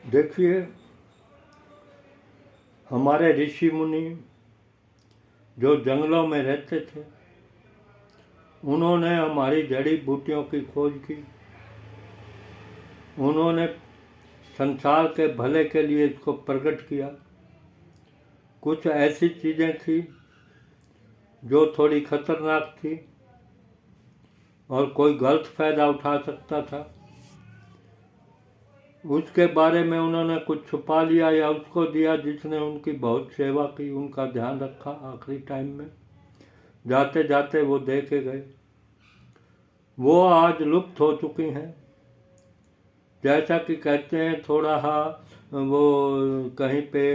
देखिए, हमारे ऋषि मुनि जो जंगलों में रहते थे, उन्होंने हमारी जड़ी बूटियों की खोज की। उन्होंने संसार के भले के लिए इसको प्रकट किया। कुछ ऐसी चीज़ें थी जो थोड़ी खतरनाक थी और कोई गलत फायदा उठा सकता था, उसके बारे में उन्होंने कुछ छुपा लिया या उसको दिया जिसने उनकी बहुत सेवा की, उनका ध्यान रखा। आखिरी टाइम में जाते जाते वो दे के गए। वो आज लुप्त हो चुकी हैं। जैसा कि कहते हैं, थोड़ा वो कहीं पे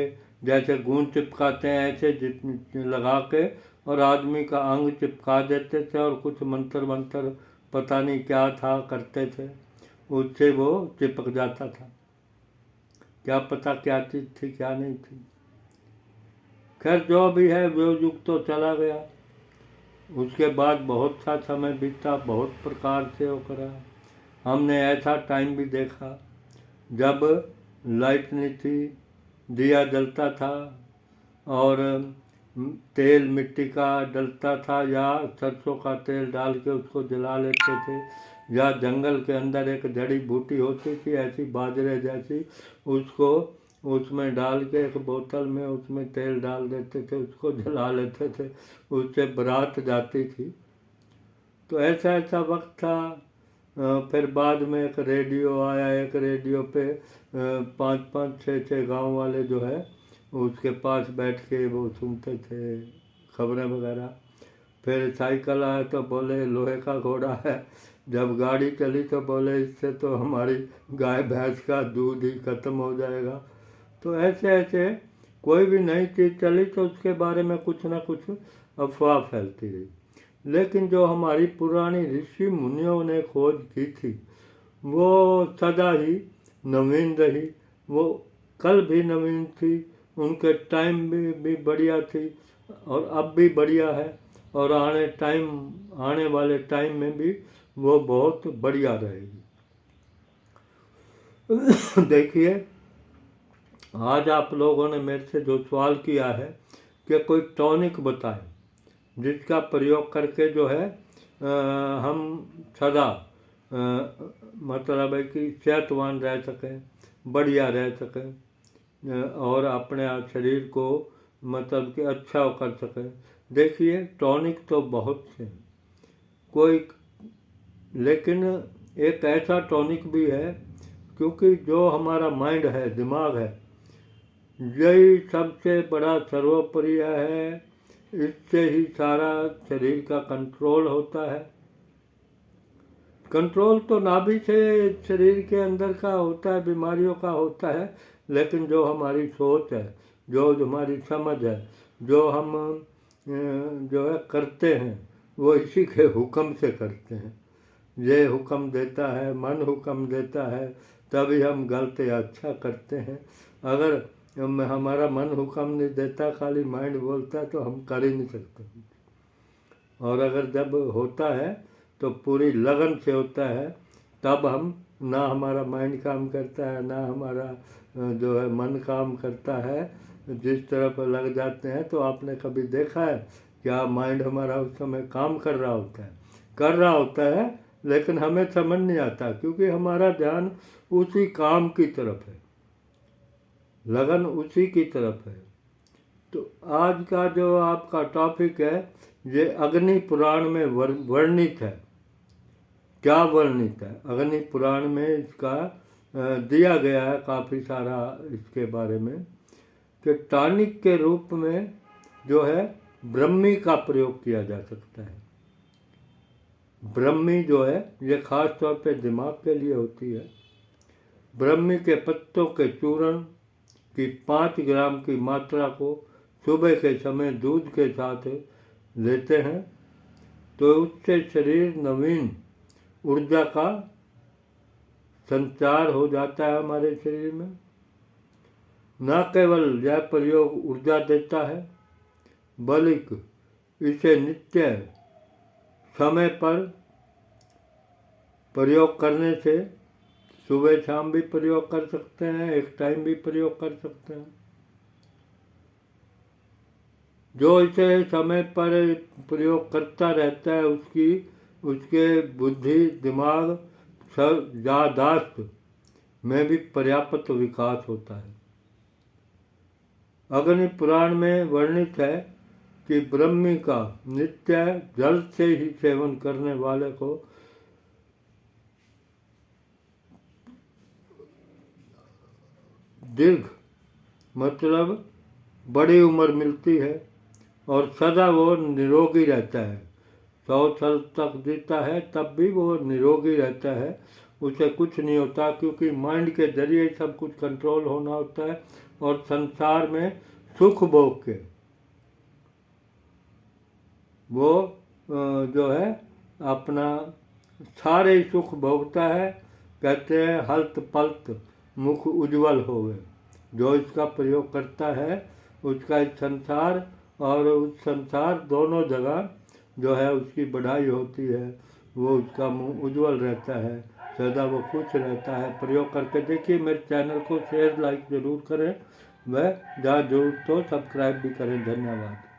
जैसे गूंद चिपकाते हैं, ऐसे लगा के और आदमी का अंग चिपका देते थे और कुछ मंत्र मंत्र पता नहीं क्या था करते थे, उससे वो चिपक जाता था। क्या पता क्या चीज़ थी क्या नहीं थी। खैर जो भी है, वो युग तो चला गया। उसके बाद बहुत सा समय बीता, बहुत प्रकार से वो करा। हमने ऐसा टाइम भी देखा जब लाइट नहीं थी, दिया जलता था और तेल मिट्टी का डलता था या सरसों का तेल डाल के उसको जला लेते थे, या जंगल के अंदर एक जड़ी बूटी होती थी ऐसी बाजरे जैसी, उसको उसमें डाल के एक बोतल में उसमें तेल डाल देते थे, उसको जला लेते थे, उससे बारात जाती थी। तो ऐसा ऐसा वक्त था। फिर बाद में एक रेडियो आया। एक रेडियो पे 5-5 6-6 गांव वाले जो है उसके पास बैठ के वो सुनते थे खबरें वगैरह। फिर साइकिल आया तो बोले लोहे का घोड़ा है। जब गाड़ी चली तो बोले इससे तो हमारी गाय भैंस का दूध ही खत्म हो जाएगा। तो ऐसे ऐसे कोई भी नई चीज़ चली तो उसके बारे में कुछ ना कुछ अफवाह फैलती रही। लेकिन जो हमारी पुरानी ऋषि मुनियों ने खोज की थी वो सदा ही नवीन रही। वो कल भी नवीन थी, उनके टाइम भी बढ़िया थी और अब भी बढ़िया है, और आने वाले टाइम में भी वो बहुत बढ़िया रहेगी। देखिए, आज आप लोगों ने मेरे से जो सवाल किया है कि कोई टॉनिक बताएं जिसका प्रयोग करके जो है हम सदा मतलब है कि सेहतवान रह सकें, बढ़िया रह सकें और अपने शरीर को मतलब कि अच्छा कर सकें। देखिए, टॉनिक तो बहुत से कोई, लेकिन एक ऐसा टॉनिक भी है, क्योंकि जो हमारा माइंड है, दिमाग है, यही सबसे बड़ा सर्वोपरि है। इससे ही सारा शरीर का कंट्रोल होता है। कंट्रोल तो नाभि से शरीर के अंदर का होता है, बीमारियों का होता है, लेकिन जो हमारी सोच है, जो हमारी समझ है, जो हम जो है करते हैं, वो इसी के हुक्म से करते हैं। ये हुक्म देता है, मन हुक्म देता है, तभी हम गलत या अच्छा करते हैं। अगर हमारा मन हुक्म नहीं देता, खाली माइंड बोलता है, तो हम कर ही नहीं सकते। और अगर जब होता है तो पूरी लगन से होता है, तब हम ना हमारा माइंड काम करता है ना हमारा जो है मन काम करता है, जिस तरफ लग जाते हैं। तो आपने कभी देखा है क्या माइंड हमारा उस समय काम कर रहा होता है, लेकिन हमें समझ नहीं आता क्योंकि हमारा ध्यान उसी काम की तरफ है, लगन उसी की तरफ है। तो आज का जो आपका टॉपिक है ये अग्नि पुराण में वर्णित है। क्या वर्णित है? अग्नि पुराण में इसका दिया गया है काफ़ी सारा इसके बारे में, कि टॉनिक के रूप में जो है ब्रह्मी का प्रयोग किया जा सकता है। ब्रह्मी जो है ये खास तौर पे दिमाग के लिए होती है। ब्रह्मी के पत्तों के चूर्ण की 5 ग्राम की मात्रा को सुबह के समय दूध के साथ लेते हैं तो उससे शरीर नवीन ऊर्जा का संचार हो जाता है हमारे शरीर में। न केवल यह प्रयोग ऊर्जा देता है, बल्कि इसे नित्य समय पर प्रयोग करने से सुबह शाम भी प्रयोग कर सकते हैं, एक टाइम भी प्रयोग कर सकते हैं। जो इसे समय पर प्रयोग करता रहता है उसके बुद्धि, दिमाग, याददाश्त में भी पर्याप्त विकास होता है। अग्नि पुराण में वर्णित है कि ब्रह्मी का नित्य जल से ही सेवन करने वाले को दीर्घ मतलब बड़ी उम्र मिलती है और सदा वो निरोगी रहता है। 100 साल तक जीता है तब भी वो निरोगी रहता है, उसे कुछ नहीं होता, क्योंकि माइंड के जरिए सब कुछ कंट्रोल होना होता है। और संसार में सुख भोग के वो जो है अपना सारे सुख भोगता है। कहते हैं हल्त पल्त मुख उज्ज्वल होवे। जो इसका प्रयोग करता है उसका इस संसार और उस संसार दोनों जगह जो है उसकी बढ़ाई होती है, वो उसका मुंह उज्ज्वल रहता है, सदा वो खुश रहता है। प्रयोग करके देखिए। मेरे चैनल को शेयर लाइक ज़रूर करें, वह जहाँ जरूरत हो सब्सक्राइब भी करें। धन्यवाद।